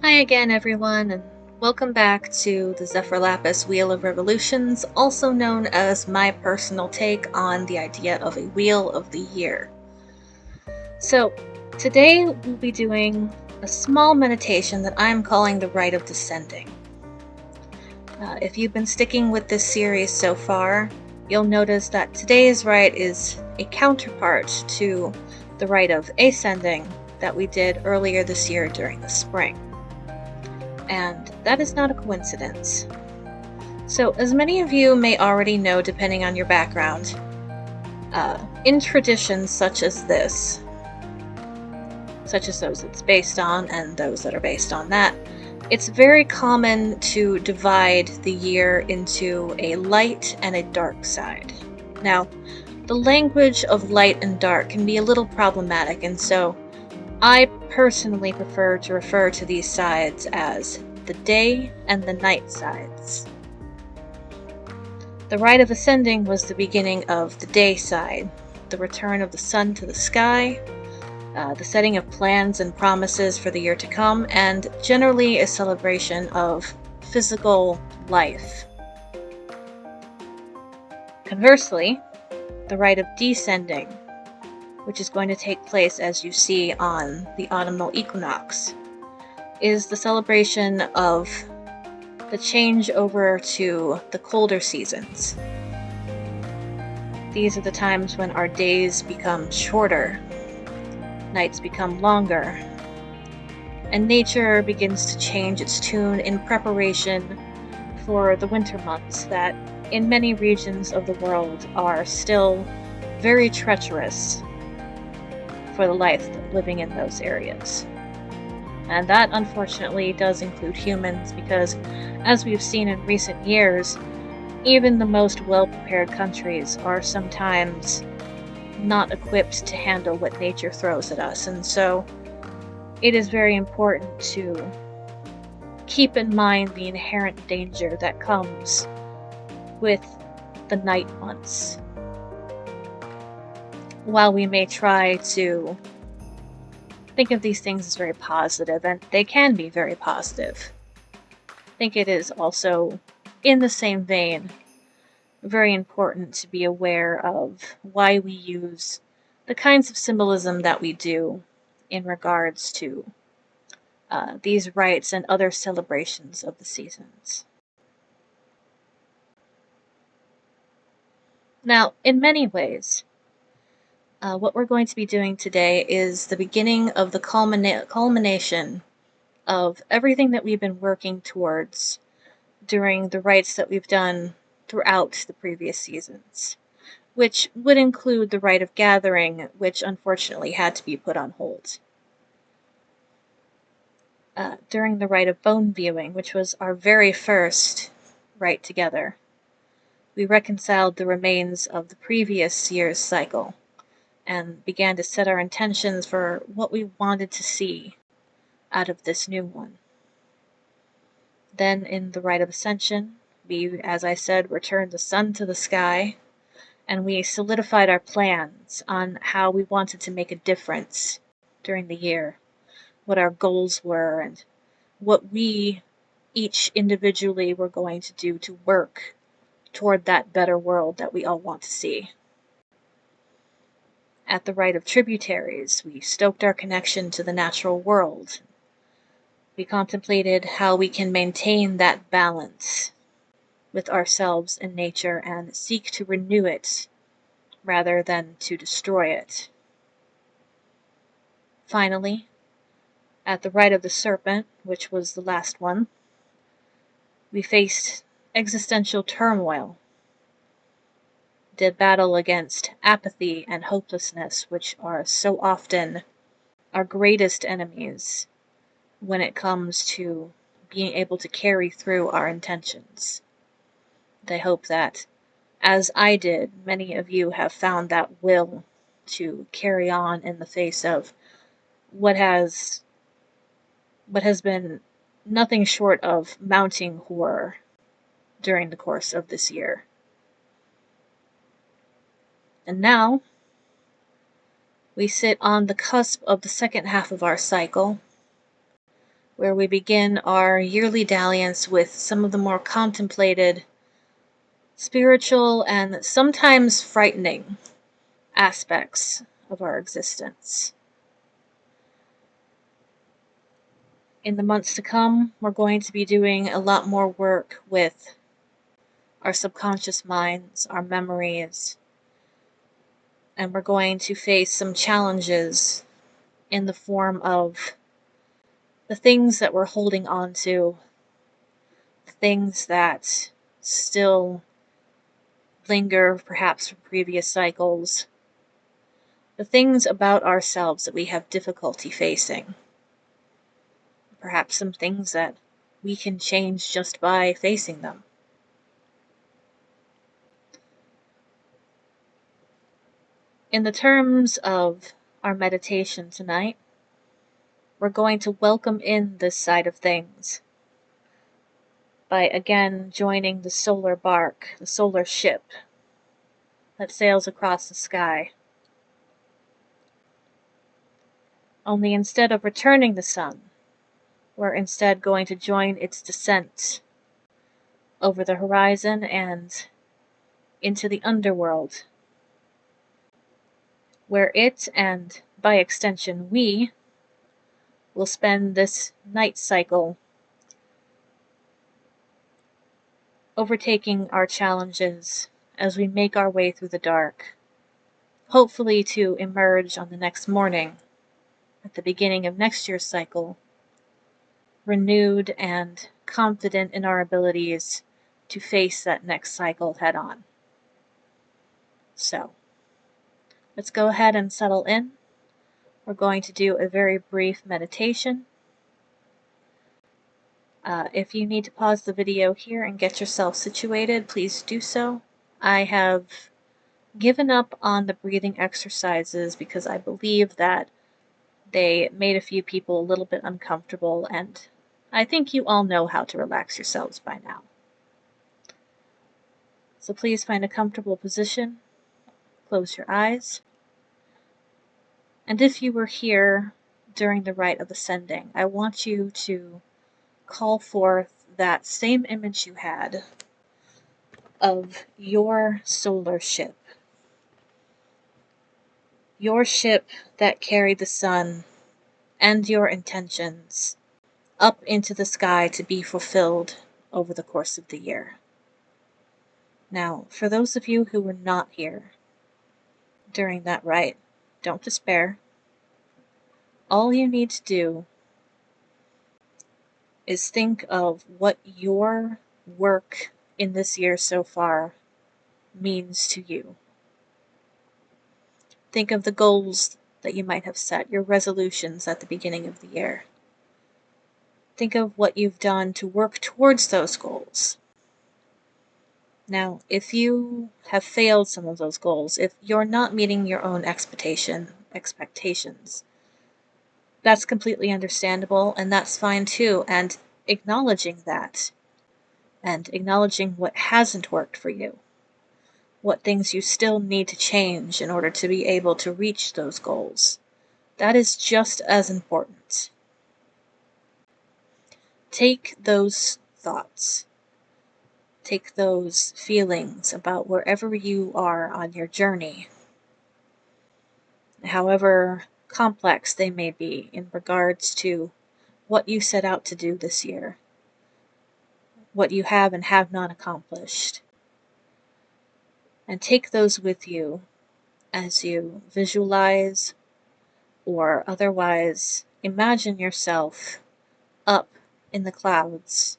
Hi again, everyone, and welcome back to the Zephyr Lapis Wheel of Revolutions, also known as my personal take on the idea of a Wheel of the Year. So, today we'll be doing a small meditation that I'm calling the Rite of Descending. If you've been sticking with this series so far, you'll notice that today's rite is a counterpart to the Rite of Ascending that we did earlier this year during the spring. And that is not a coincidence. So, as many of you may already know, depending on your background, in traditions such as this, such as those it's based on and those that are based on that, it's very common to divide the year into a light and a dark side. Now, the language of light and dark can be a little problematic, and so I personally prefer to refer to these sides as the day and the night sides. The Rite of Ascending was the beginning of the day side, the return of the sun to the sky, the setting of plans and promises for the year to come, and generally a celebration of physical life. Conversely, the Rite of Descending, which is going to take place as you see on the autumnal equinox, is the celebration of the change over to the colder seasons. These are the times when our days become shorter, nights become longer, and nature begins to change its tune in preparation for the winter months that, in many regions of the world, are still very treacherous for the life living in those areas. And that, unfortunately, does include humans because, as we've seen in recent years, even the most well-prepared countries are sometimes not equipped to handle what nature throws at us, and so it is very important to keep in mind the inherent danger that comes with the night months. While we may try to think of these things as very positive, and they can be very positive, I think it is also, in the same vein, very important to be aware of why we use the kinds of symbolism that we do in regards to these rites and other celebrations of the seasons. Now, in many ways, what we're going to be doing today is the beginning of the culmination of everything that we've been working towards during the rites that we've done throughout the previous seasons, which would include the Rite of Gathering, which unfortunately had to be put on hold. During the Rite of Bone Viewing, which was our very first rite together, we reconciled the remains of the previous year's cycle and began to set our intentions for what we wanted to see out of this new one. Then, in the Rite of Ascension, we, as I said, returned the sun to the sky, and we solidified our plans on how we wanted to make a difference during the year, what our goals were, and what we each individually were going to do to work toward that better world that we all want to see. At the Rite of Tributaries, we stoked our connection to the natural world. We contemplated how we can maintain that balance with ourselves and nature and seek to renew it rather than to destroy it. Finally, at the Rite of the Serpent, which was the last one, we faced existential turmoil, did battle against apathy and hopelessness, which are so often our greatest enemies when it comes to being able to carry through our intentions. I hope that, as I did, many of you have found that will to carry on in the face of what has been nothing short of mounting horror during the course of this year. And now, We sit on the cusp of the second half of our cycle, where we begin our yearly dalliance with some of the more contemplated, spiritual, and sometimes frightening aspects of our existence. In the months to come, we're going to be doing a lot more work with our subconscious minds, our memories, and we're going to face some challenges in the form of the things that we're holding on to, the things that still linger perhaps from previous cycles, the things about ourselves that we have difficulty facing, perhaps some things that we can change just by facing them. In the terms of our meditation tonight, we're going to welcome in this side of things by again joining the solar bark, the solar ship that sails across the sky. Only instead of returning the sun, we're instead going to join its descent over the horizon and into the underworld, where it, and by extension we, will spend this night cycle overtaking our challenges as we make our way through the dark, hopefully to emerge on the next morning, at the beginning of next year's cycle, renewed and confident in our abilities to face that next cycle head on. So, let's go ahead and settle in. We're going to do a very brief meditation. If you need to pause the video here and get yourself situated, please do so. I have given up on the breathing exercises because I believe that they made a few people a little bit uncomfortable, and I think you all know how to relax yourselves by now. So please find a comfortable position, close your eyes, and if you were here during the Rite of Descending, I want you to call forth that same image you had of your solar ship. Your ship that carried the sun and your intentions up into the sky to be fulfilled over the course of the year. Now, for those of you who were not here during that rite, don't despair. All you need to do is think of what your work in this year so far means to you. Think of the goals that you might have set, your resolutions at the beginning of the year. Think of what you've done to work towards those goals. Now, if you have failed some of those goals, if you're not meeting your own expectations, that's completely understandable, and that's fine too. And acknowledging that, and acknowledging what hasn't worked for you, what things you still need to change in order to be able to reach those goals, that is just as important. Take those thoughts, take those feelings about wherever you are on your journey, however complex they may be in regards to what you set out to do this year, what you have and have not accomplished, and take those with you as you visualize or otherwise imagine yourself up in the clouds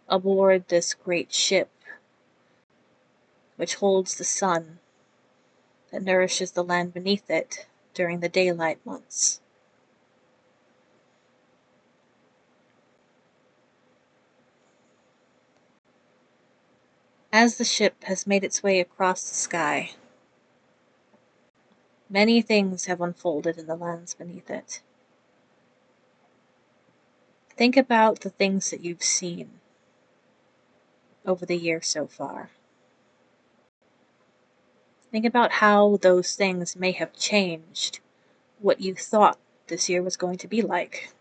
aboard this great ship which holds the sun that nourishes the land beneath it during the daylight months. As the ship has made its way across the sky, many things have unfolded in the lands beneath it. Think about the things that you've seen over the year so far. Think about how those things may have changed what you thought this year was going to be like.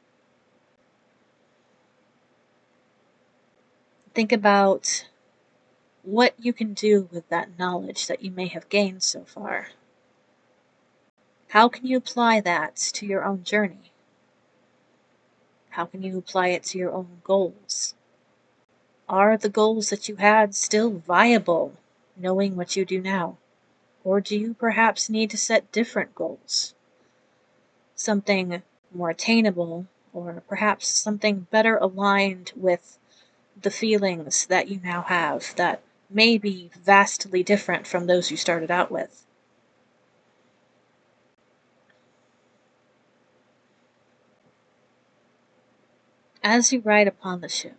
Think about what you can do with that knowledge that you may have gained so far. How can you apply that to your own journey? How can you apply it to your own goals? Are the goals that you had still viable, knowing what you do now? Or do you perhaps need to set different goals? Something more attainable, or perhaps something better aligned with the feelings that you now have that may be vastly different from those you started out with. As you ride upon the ship,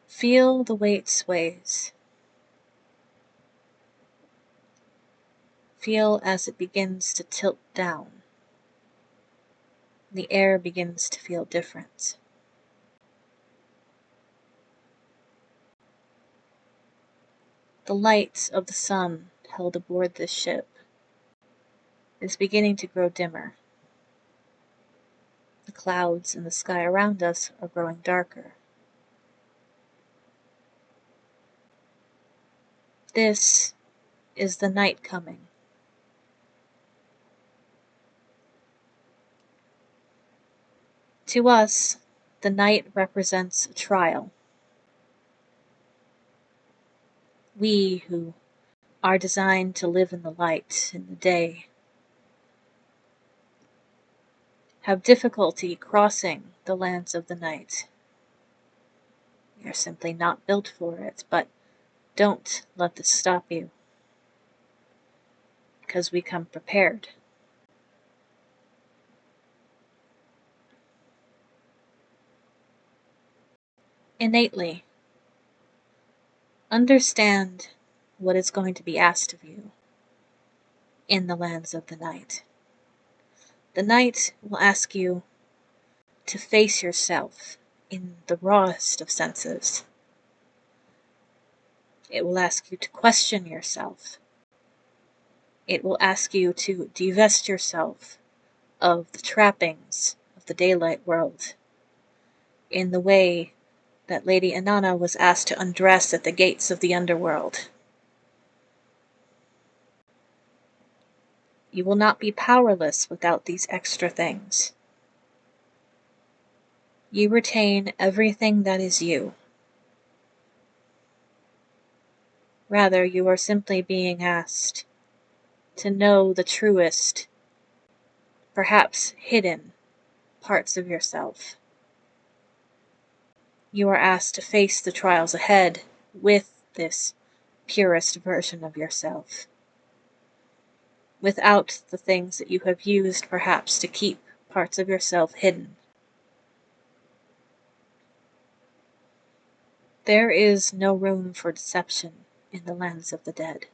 feel the weight sways. Feel as it begins to tilt down. The air begins to feel different. The light of the sun held aboard this ship is beginning to grow dimmer. The clouds in the sky around us are growing darker. This is the night coming. To us, the night represents a trial. We who are designed to live in the light in the day have difficulty crossing the lands of the night. We are simply not built for it, but don't let this stop you, because we come prepared. Innately, understand what is going to be asked of you in the lands of the night. The night will ask you to face yourself in the rawest of senses. It will ask you to question yourself. It will ask you to divest yourself of the trappings of the daylight world in the way that Lady Inanna was asked to undress at the gates of the Underworld. You will not be powerless without these extra things. You retain everything that is you. Rather, you are simply being asked to know the truest, perhaps hidden, parts of yourself. You are asked to face the trials ahead with this purest version of yourself, without the things that you have used perhaps to keep parts of yourself hidden. There is no room for deception in the lands of the dead.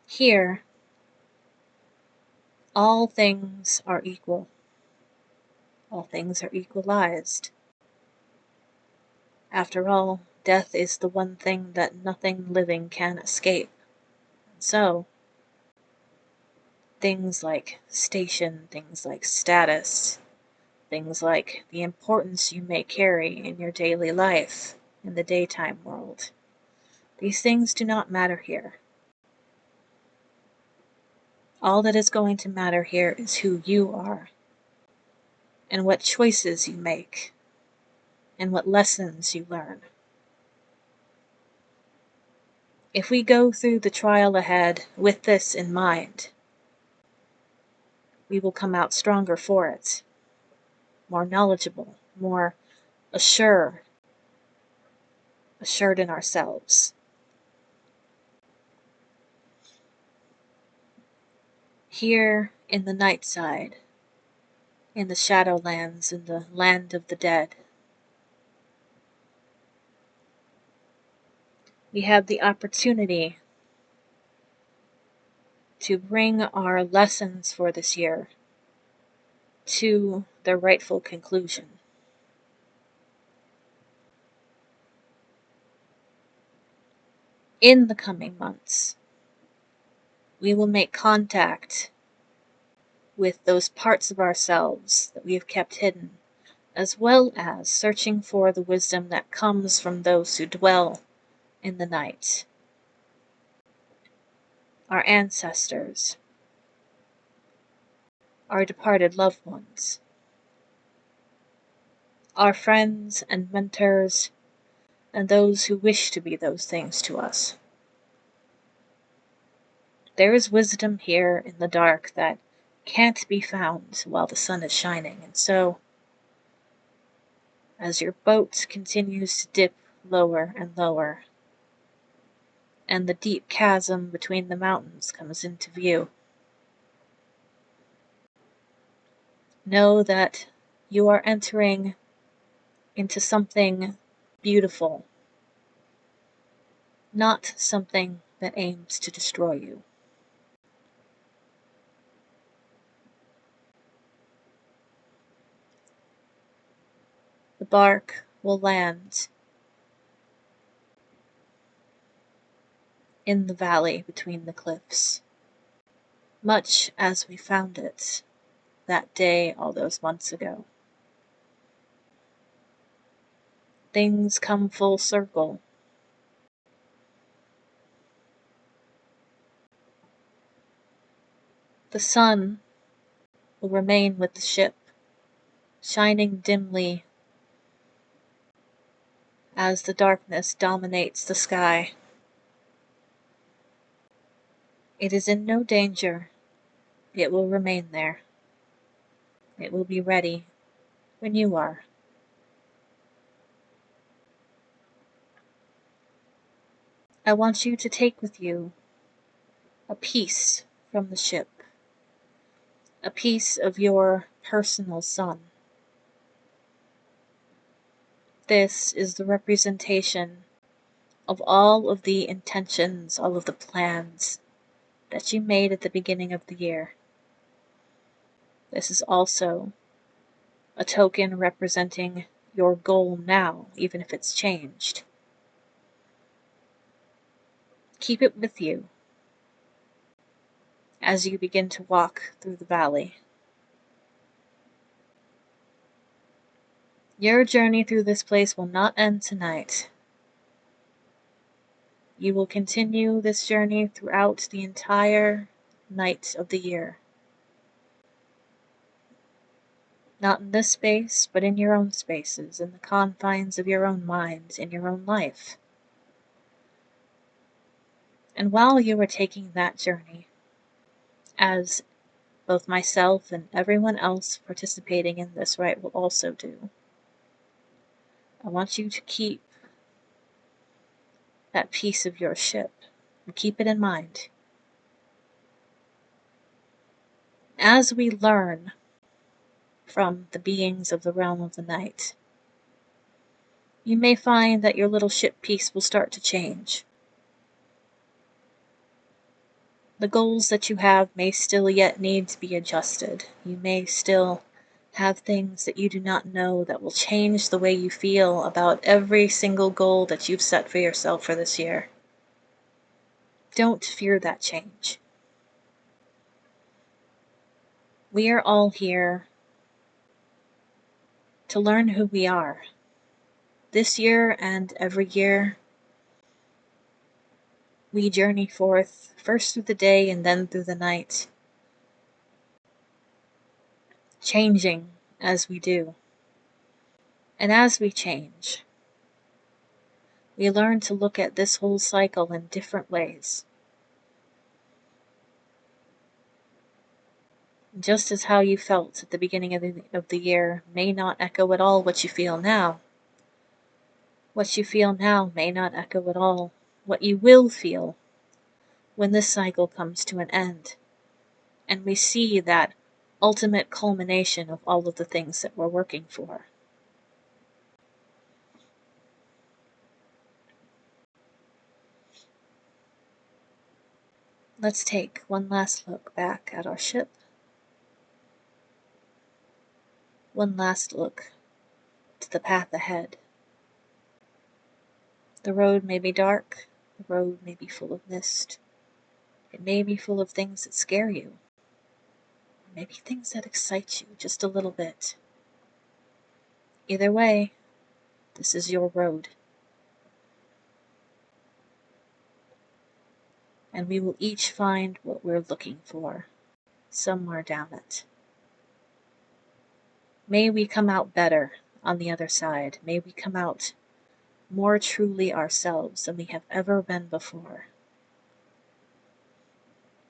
Here, all things are equal. All things are equalized. After all, death is the one thing that nothing living can escape. And so, things like station, things like status, things like the importance you may carry in your daily life in the daytime world, these things do not matter here. All that is going to matter here is who you are, and what choices you make, and what lessons you learn. If we go through the trial ahead with this in mind, we will come out stronger for it, more knowledgeable, more assured in ourselves. Here in the night side, in the Shadowlands, in the land of the dead, we have the opportunity to bring our lessons for this year to their rightful conclusion. In the coming months, we will make contact with those parts of ourselves that we have kept hidden, as well as searching for the wisdom that comes from those who dwell in the night. Our ancestors, our departed loved ones, our friends and mentors, and those who wish to be those things to us. There is wisdom here in the dark that can't be found while the sun is shining, and so, as your boat continues to dip lower and lower, and the deep chasm between the mountains comes into view, know that you are entering into something beautiful, not something that aims to destroy you. The bark will land in the valley between the cliffs, much as we found it that day all those months ago. Things come full circle. The sun will remain with the ship, shining dimly as the darkness dominates the sky. It is in no danger. It will remain there. It will be ready when you are. I want you to take with you a piece from the ship, a piece of your personal sun. This is the representation of all of the intentions, all of the plans that you made at the beginning of the year. This is also a token representing your goal now, even if it's changed. Keep it with you as you begin to walk through the valley. Your journey through this place will not end tonight. You will continue this journey throughout the entire night of the year. Not in this space, but in your own spaces, in the confines of your own mind, in your own life. And while you are taking that journey, as both myself and everyone else participating in this rite will also do, I want you to keep that piece of your ship and keep it in mind. As we learn from the beings of the realm of the night, you may find that your little ship piece will start to change. The goals that you have may still yet need to be adjusted. You may still have things that you do not know that will change the way you feel about every single goal that you've set for yourself for this year. Don't fear that change. We are all here to learn who we are. This year and every year, we journey forth, first through the day and then through the night, changing as we do. And as we change, we learn to look at this whole cycle in different ways. Just as how you felt at the beginning of the year may not echo at all what you feel now. What you feel now may not echo at all what you will feel when this cycle comes to an end, and we see that ultimate culmination of all of the things that we're working for. Let's take one last look back at our ship. One last look to the path ahead. The road may be dark, the road may be full of mist, It may be full of things that scare you, maybe things that excite you just a little bit. Either way, this is your road. And we will each find what we're looking for somewhere down it. May we come out better on the other side. May we come out more truly ourselves than we have ever been before.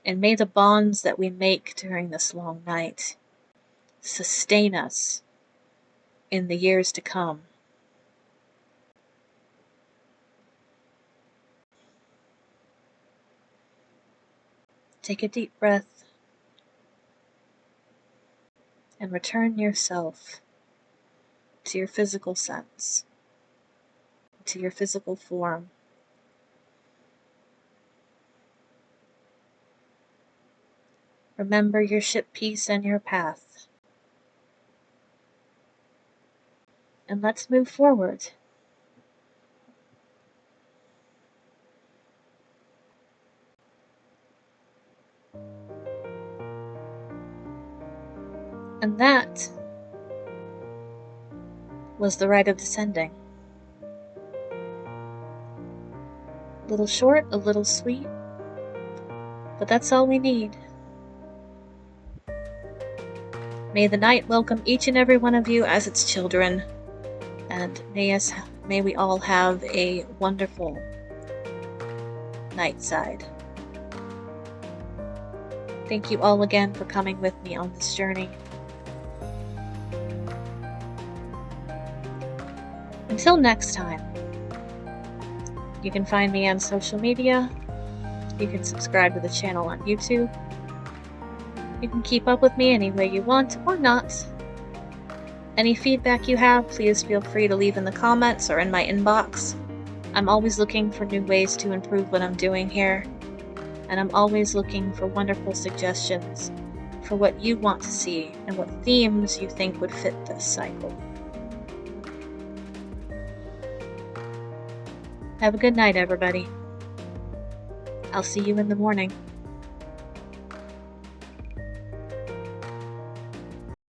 And may the bonds that we make during this long night sustain us in the years to come. Take a deep breath and return yourself to your physical sense, to your physical form. Remember your ship piece and your path. And let's move forward. And that was the Rite of Descending. A little short, a little sweet, but that's all we need. May the night welcome each and every one of you as its children, and may we all have a wonderful night side. Thank you all again for coming with me on this journey. Until next time, you can find me on social media. You can subscribe to the channel on YouTube. You can keep up with me any way you want or not. Any feedback you have, please feel free to leave in the comments or in my inbox. I'm always looking for new ways to improve what I'm doing here, and I'm always looking for wonderful suggestions for what you want to see and what themes you think would fit this cycle. Have a good night, everybody. I'll see you in the morning.